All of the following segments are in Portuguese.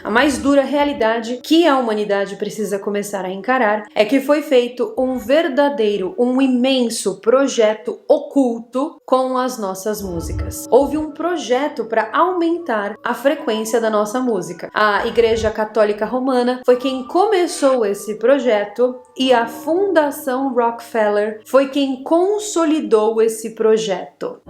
A mais dura realidade que a humanidade precisa começar a encarar é que foi feito um verdadeiro, um imenso projeto oculto com as nossas músicas. Houve um projeto para aumentar a frequência da nossa música. A Igreja Católica Romana foi quem começou esse projeto e a Fundação Rockefeller foi quem consolidou esse projeto.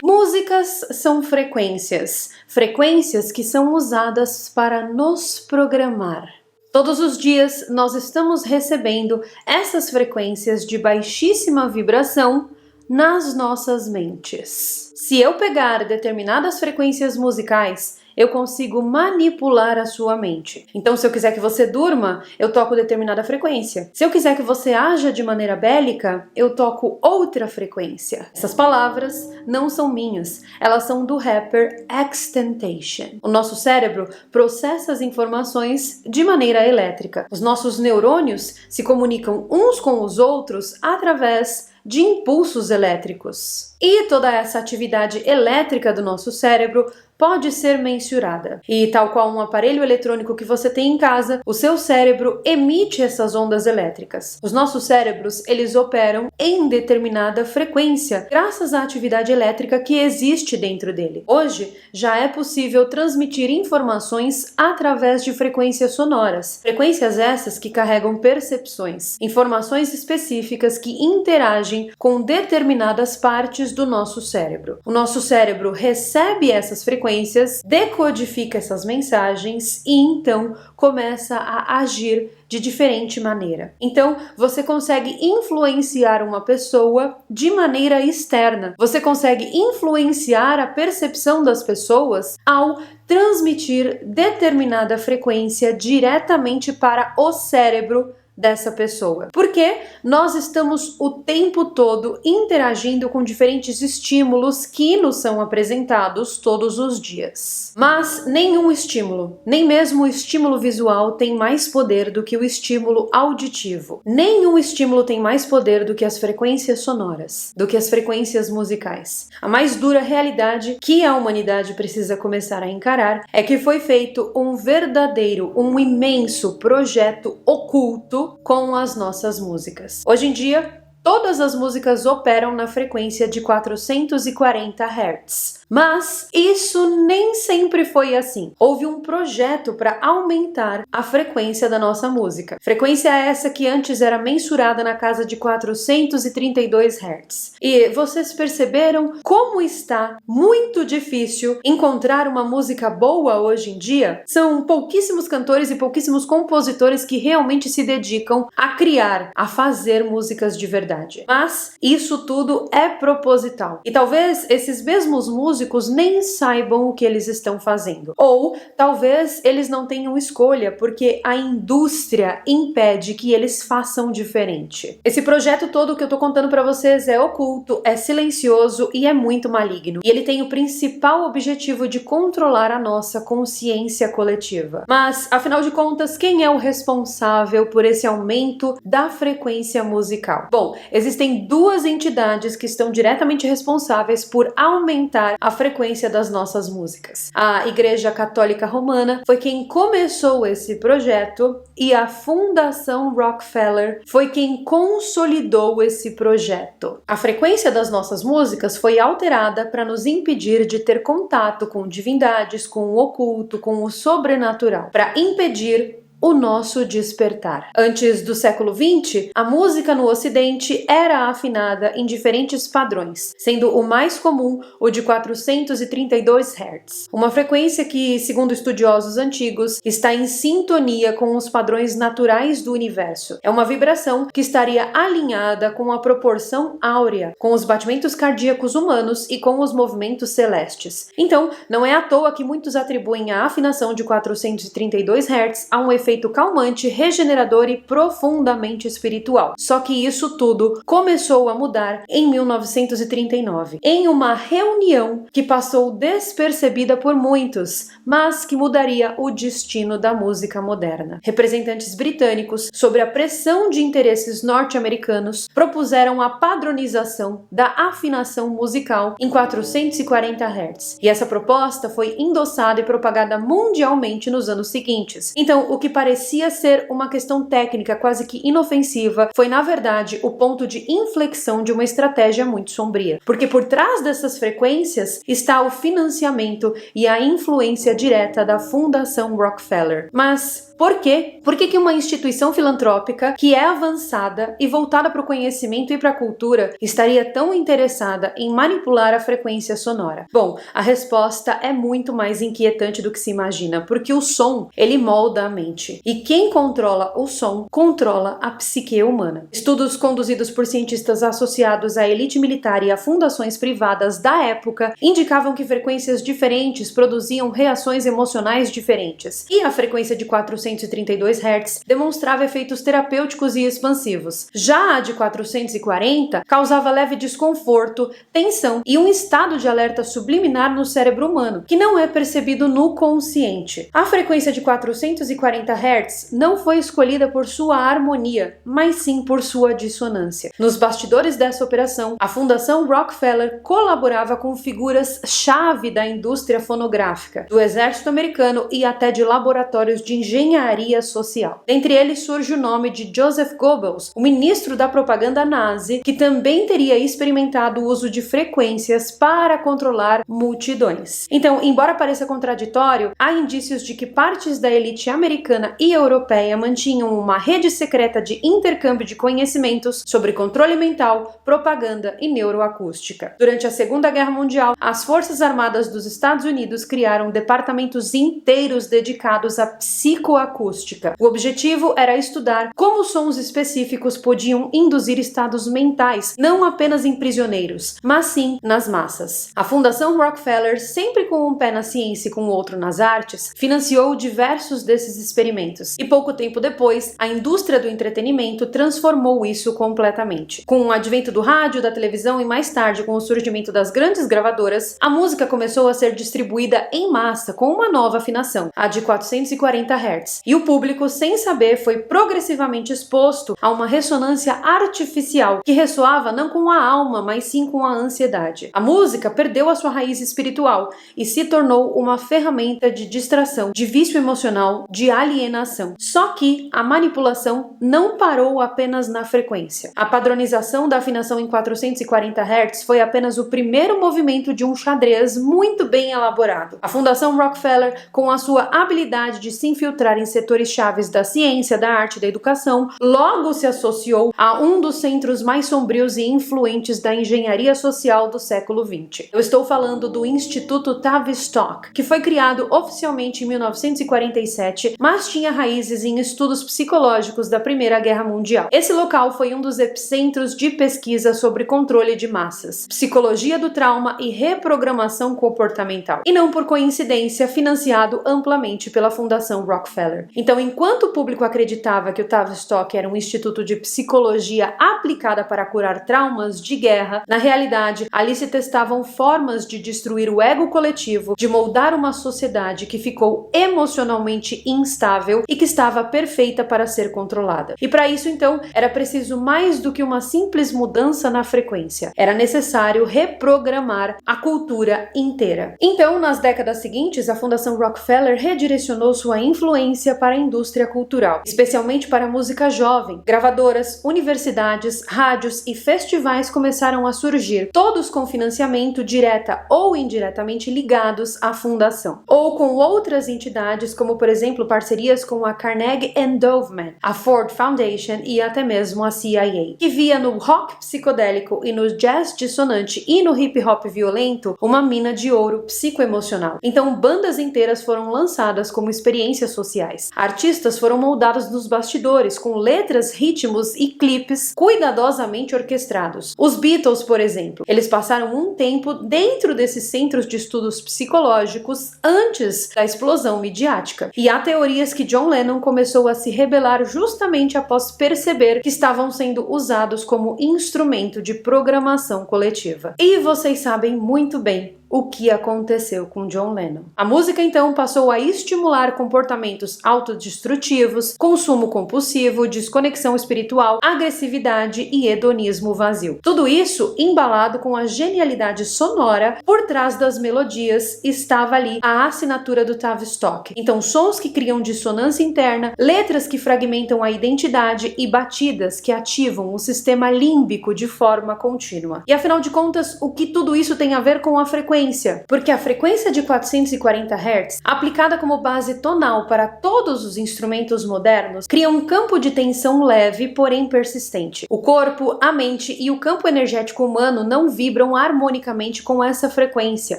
Músicas são frequências, frequências que são usadas para nos programar. Todos os dias nós estamos recebendo essas frequências de baixíssima vibração nas nossas mentes. Se eu pegar determinadas frequências musicais, eu consigo manipular a sua mente. Então, se eu quiser que você durma, eu toco determinada frequência. Se eu quiser que você haja de maneira bélica, eu toco outra frequência. Essas palavras não são minhas, elas são do rapper XXXTentacion. O nosso cérebro processa as informações de maneira elétrica. Os nossos neurônios se comunicam uns com os outros através de impulsos elétricos. E toda essa atividade elétrica do nosso cérebro pode ser mensurada. E tal qual um aparelho eletrônico que você tem em casa, o seu cérebro emite essas ondas elétricas. Os nossos cérebros, eles operam em determinada frequência, graças à atividade elétrica que existe dentro dele. Hoje, já é possível transmitir informações através de frequências sonoras. Frequências essas que carregam percepções, informações específicas que interagem com determinadas partes do nosso cérebro. O nosso cérebro recebe essas frequências, decodifica essas mensagens e então começa a agir de diferente maneira. Então, você consegue influenciar uma pessoa de maneira externa. Você consegue influenciar a percepção das pessoas ao transmitir determinada frequência diretamente para o cérebro dessa pessoa. Porque nós estamos o tempo todo interagindo com diferentes estímulos que nos são apresentados todos os dias. Mas nenhum estímulo, nem mesmo o estímulo visual, tem mais poder do que o estímulo auditivo. Nenhum estímulo tem mais poder do que as frequências sonoras, do que as frequências musicais. A mais dura realidade que a humanidade precisa começar a encarar é que foi feito um verdadeiro, um imenso projeto oculto com as nossas músicas. Hoje em dia, todas as músicas operam na frequência de 440 Hz. Mas isso nem sempre foi assim. Houve um projeto para aumentar a frequência da nossa música. Frequência essa que antes era mensurada na casa de 432 Hz. E vocês perceberam como está muito difícil encontrar uma música boa hoje em dia? São pouquíssimos cantores e pouquíssimos compositores que realmente se dedicam a criar, a fazer músicas de verdade. Mas isso tudo é proposital. E talvez esses mesmos músicos nem saibam o que eles estão fazendo. Ou talvez eles não tenham escolha porque a indústria impede que eles façam diferente. Esse projeto todo que eu tô contando pra vocês é oculto, é silencioso e é muito maligno. E ele tem o principal objetivo de controlar a nossa consciência coletiva. Mas, afinal de contas, quem é o responsável por esse aumento da frequência musical? Bom, existem duas entidades que estão diretamente responsáveis por aumentar a frequência das nossas músicas. A Igreja Católica Romana foi quem começou esse projeto e a Fundação Rockefeller foi quem consolidou esse projeto. A frequência das nossas músicas foi alterada para nos impedir de ter contato com divindades, com o oculto, com o sobrenatural, para impedir o nosso despertar. Antes do século XX, a música no Ocidente era afinada em diferentes padrões, sendo o mais comum o de 432 Hz, uma frequência que, segundo estudiosos antigos, está em sintonia com os padrões naturais do universo. É uma vibração que estaria alinhada com a proporção áurea, com os batimentos cardíacos humanos e com os movimentos celestes. Então, não é à toa que muitos atribuem a afinação de 432 Hz a um efeito efeito calmante, regenerador e profundamente espiritual. Só que isso tudo começou a mudar em 1939, em uma reunião que passou despercebida por muitos, mas que mudaria o destino da música moderna. Representantes britânicos, sob a pressão de interesses norte-americanos, propuseram a padronização da afinação musical em 440 Hz. E essa proposta foi endossada e propagada mundialmente nos anos seguintes. Então, o que parecia ser uma questão técnica quase que inofensiva foi, na verdade, o ponto de inflexão de uma estratégia muito sombria. Porque por trás dessas frequências está o financiamento e a influência direta da Fundação Rockefeller. Mas por quê? Por que uma instituição filantrópica que é avançada e voltada para o conhecimento e para a cultura estaria tão interessada em manipular a frequência sonora? Bom, a resposta é muito mais inquietante do que se imagina, porque o som, ele molda a mente. E quem controla o som, controla a psique humana. Estudos conduzidos por cientistas associados à elite militar e a fundações privadas da época indicavam que frequências diferentes produziam reações emocionais diferentes. E a frequência de 432 Hz demonstrava efeitos terapêuticos e expansivos. Já a de 440 causava leve desconforto, tensão e um estado de alerta subliminar no cérebro humano, que não é percebido no consciente. A frequência de 440 Hz não foi escolhida por sua harmonia, mas sim por sua dissonância. Nos bastidores dessa operação, a Fundação Rockefeller colaborava com figuras-chave da indústria fonográfica, do exército americano e até de laboratórios de engenharia social. Dentre eles surge o nome de Joseph Goebbels, o ministro da propaganda nazi, que também teria experimentado o uso de frequências para controlar multidões. Então, embora pareça contraditório, há indícios de que partes da elite americana e europeia mantinham uma rede secreta de intercâmbio de conhecimentos sobre controle mental, propaganda e neuroacústica. Durante a Segunda Guerra Mundial, as Forças Armadas dos Estados Unidos criaram departamentos inteiros dedicados à psicoacústica. O objetivo era estudar como sons específicos podiam induzir estados mentais, não apenas em prisioneiros, mas sim nas massas. A Fundação Rockefeller, sempre com um pé na ciência e com o outro nas artes, financiou diversos desses experimentos. E pouco tempo depois, a indústria do entretenimento transformou isso completamente. Com o advento do rádio, da televisão e mais tarde com o surgimento das grandes gravadoras, a música começou a ser distribuída em massa com uma nova afinação, a de 440 Hz. E o público, sem saber, foi progressivamente exposto a uma ressonância artificial que ressoava não com a alma, mas sim com a ansiedade. A música perdeu a sua raiz espiritual e se tornou uma ferramenta de distração, de vício emocional, de alienação. Só que a manipulação não parou apenas na frequência. A padronização da afinação em 440 Hz foi apenas o primeiro movimento de um xadrez muito bem elaborado. A Fundação Rockefeller, com a sua habilidade de se infiltrar em setores chaves da ciência, da arte e da educação, logo se associou a um dos centros mais sombrios e influentes da engenharia social do século XX. Eu estou falando do Instituto Tavistock, que foi criado oficialmente em 1947, mas tinha raízes em estudos psicológicos da Primeira Guerra Mundial. Esse local foi um dos epicentros de pesquisa sobre controle de massas, psicologia do trauma e reprogramação comportamental. E não por coincidência, financiado amplamente pela Fundação Rockefeller. Então, enquanto o público acreditava que o Tavistock era um instituto de psicologia aplicada para curar traumas de guerra, na realidade, ali se testavam formas de destruir o ego coletivo, de moldar uma sociedade que ficou emocionalmente instável e que estava perfeita para ser controlada. E para isso, então, era preciso mais do que uma simples mudança na frequência. Era necessário reprogramar a cultura inteira. Então, nas décadas seguintes, a Fundação Rockefeller redirecionou sua influência para a indústria cultural, especialmente para a música jovem. Gravadoras, universidades, rádios e festivais começaram a surgir, todos com financiamento direta ou indiretamente ligados à fundação, ou com outras entidades, como por exemplo parcerias com a Carnegie Endowment, a Ford Foundation e até mesmo a CIA, que via no rock psicodélico e no jazz dissonante e no hip hop violento uma mina de ouro psicoemocional. Então, bandas inteiras foram lançadas como experiências sociais. Artistas foram moldados nos bastidores, com letras, ritmos e clipes cuidadosamente orquestrados. Os Beatles, por exemplo, eles passaram um tempo dentro desses centros de estudos psicológicos antes da explosão midiática. E há teorias que John Lennon começou a se rebelar justamente após perceber que estavam sendo usados como instrumento de programação coletiva. E vocês sabem muito bem o que aconteceu com John Lennon. A música então passou a estimular comportamentos autodestrutivos, consumo compulsivo, desconexão espiritual, agressividade e hedonismo vazio. Tudo isso embalado com a genialidade sonora por trás das melodias. Estava ali a assinatura do Tavistock. Então, sons que criam dissonância interna, letras que fragmentam a identidade e batidas que ativam o sistema límbico de forma contínua. E afinal de contas, o que tudo isso tem a ver com a frequência? Porque a frequência de 440 Hz, aplicada como base tonal para todos os instrumentos modernos, cria um campo de tensão leve, porém persistente. O corpo, a mente e o campo energético humano não vibram harmonicamente com essa frequência,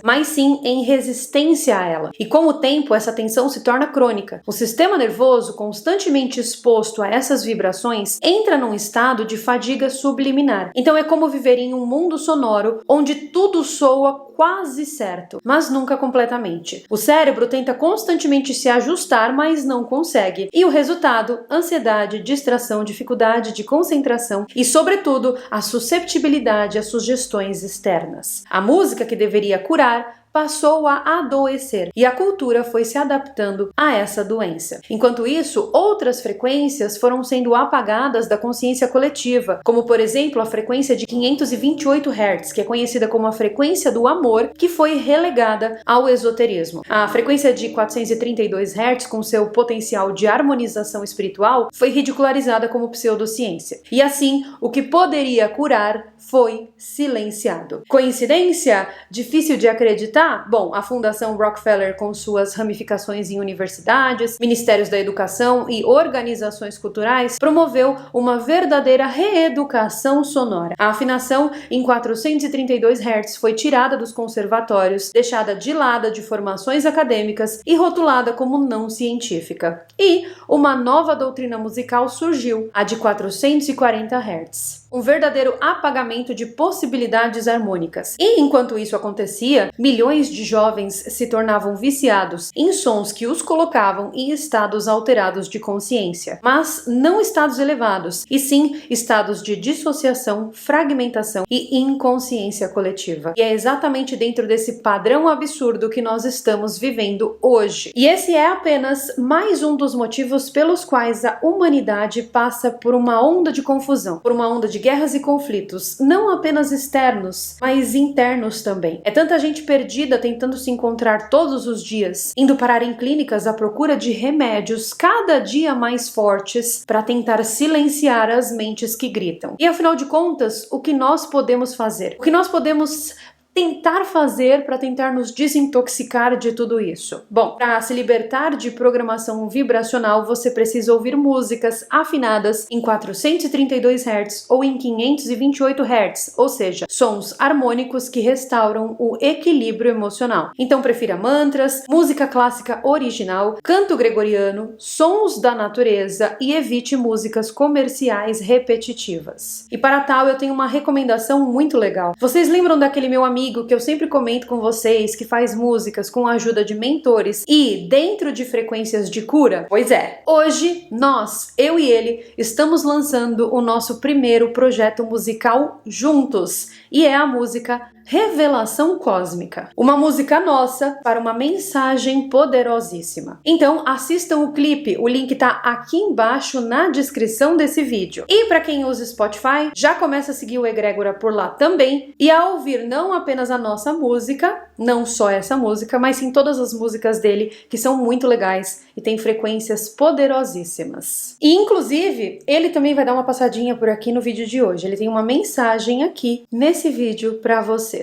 mas sim em resistência a ela. E com o tempo, essa tensão se torna crônica. O sistema nervoso, constantemente exposto a essas vibrações, entra num estado de fadiga subliminar. Então é como viver em um mundo sonoro onde tudo soa quase certo, mas nunca completamente. O cérebro tenta constantemente se ajustar, mas não consegue. E o resultado? Ansiedade, distração, dificuldade de concentração e, sobretudo, a susceptibilidade a sugestões externas. A música que deveria curar passou a adoecer e a cultura foi se adaptando a essa doença. Enquanto isso, outras frequências foram sendo apagadas da consciência coletiva, como por exemplo a frequência de 528 Hz, que é conhecida como a frequência do amor, que foi relegada ao esoterismo. A frequência de 432 Hz, com seu potencial de harmonização espiritual, foi ridicularizada como pseudociência. E assim, o que poderia curar foi silenciado. Coincidência? Difícil de acreditar? Bom, a Fundação Rockefeller, com suas ramificações em universidades, ministérios da educação e organizações culturais, promoveu uma verdadeira reeducação sonora. A afinação em 432 Hz foi tirada dos conservatórios, deixada de lado de formações acadêmicas e rotulada como não científica. E uma nova doutrina musical surgiu, a de 440 Hz. Um verdadeiro apagamento de possibilidades harmônicas. E enquanto isso acontecia, milhões de jovens se tornavam viciados em sons que os colocavam em estados alterados de consciência. Mas não estados elevados, e sim estados de dissociação, fragmentação e inconsciência coletiva. E é exatamente dentro desse padrão absurdo que nós estamos vivendo hoje. E esse é apenas mais um dos motivos pelos quais a humanidade passa por uma onda de confusão, por uma onda de guerras e conflitos, não apenas externos, mas internos também. É tanta gente perdida tentando se encontrar todos os dias, indo parar em clínicas à procura de remédios cada dia mais fortes para tentar silenciar as mentes que gritam. E afinal de contas, o que nós podemos fazer? O que nós podemos tentar fazer para tentar nos desintoxicar de tudo isso? Bom, para se libertar de programação vibracional, você precisa ouvir músicas afinadas em 432 Hz ou em 528 Hz, ou seja, sons harmônicos que restauram o equilíbrio emocional. Então prefira mantras, música clássica original, canto gregoriano, sons da natureza e evite músicas comerciais repetitivas. E para tal, eu tenho uma recomendação muito legal. Vocês lembram daquele meu amigo que eu sempre comento com vocês, que faz músicas com a ajuda de mentores e dentro de frequências de cura? Pois é, hoje nós, eu e ele, estamos lançando o nosso primeiro projeto musical juntos, e é a música Revelação Cósmica, uma música nossa para uma mensagem poderosíssima. Então assistam o clipe, o link tá aqui embaixo na descrição desse vídeo. E para quem usa Spotify, já começa a seguir o Egrégora por lá também, e a ouvir não apenas a nossa música, não só essa música, mas sim todas as músicas dele, que são muito legais e tem frequências poderosíssimas. E inclusive, ele também vai dar uma passadinha por aqui no vídeo de hoje. Ele tem uma mensagem aqui nesse vídeo para você.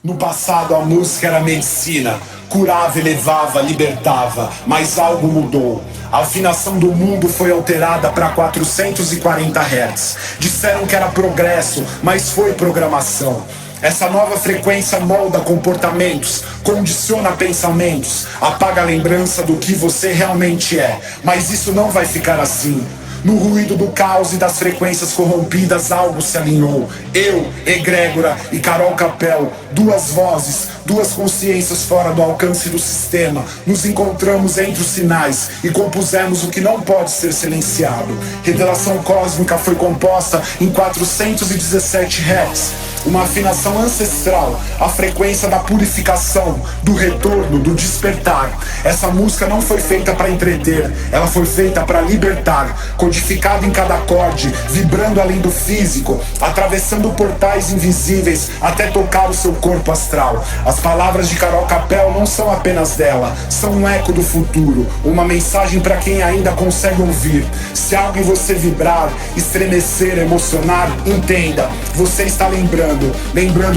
No passado a música era medicina, curava, elevava, libertava, mas algo mudou. A afinação do mundo foi alterada para 440 Hz. Disseram que era progresso, mas foi programação. Essa nova frequência molda comportamentos, condiciona pensamentos, apaga a lembrança do que você realmente é. Mas isso não vai ficar assim. No ruído do caos e das frequências corrompidas, algo se alinhou. Eu, Egrégora e Carol Capel, duas vozes, duas consciências fora do alcance do sistema, nos encontramos entre os sinais e compusemos o que não pode ser silenciado. Revelação cósmica foi composta em 417 Hz, uma afinação ancestral, a frequência da purificação, do retorno, do despertar. Essa música não foi feita para entreter, ela foi feita para libertar, codificada em cada acorde, vibrando além do físico, atravessando portais invisíveis até tocar o seu corpo astral. As palavras de Carol Capel não são apenas dela, são um eco do futuro, uma mensagem para quem ainda consegue ouvir. Se algo em você vibrar, estremecer, emocionar, entenda, você está lembrando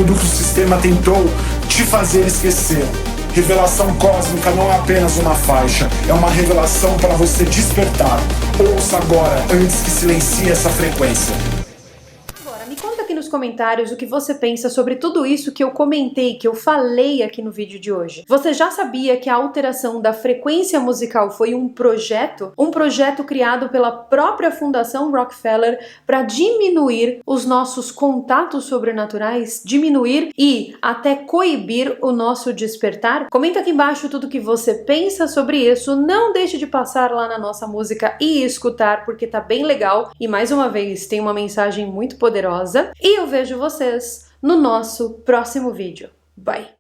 do que o sistema tentou te fazer esquecer. Revelação cósmica não é apenas uma faixa, é uma revelação para você despertar. Ouça agora, antes que silencie essa frequência. Agora, me conta aqui nos comentários o que você pensa sobre tudo isso que eu comentei, que eu falei aqui no vídeo de hoje. Você já sabia que a alteração da frequência musical foi um projeto criado pela própria Fundação Rockefeller para diminuir os nossos contatos sobrenaturais, diminuir e até coibir o nosso despertar? Comenta aqui embaixo tudo que você pensa sobre isso, não deixe de passar lá na nossa música e escutar, porque tá bem legal e mais uma vez tem uma mensagem muito poderosa. E eu vejo vocês no nosso próximo vídeo. Bye!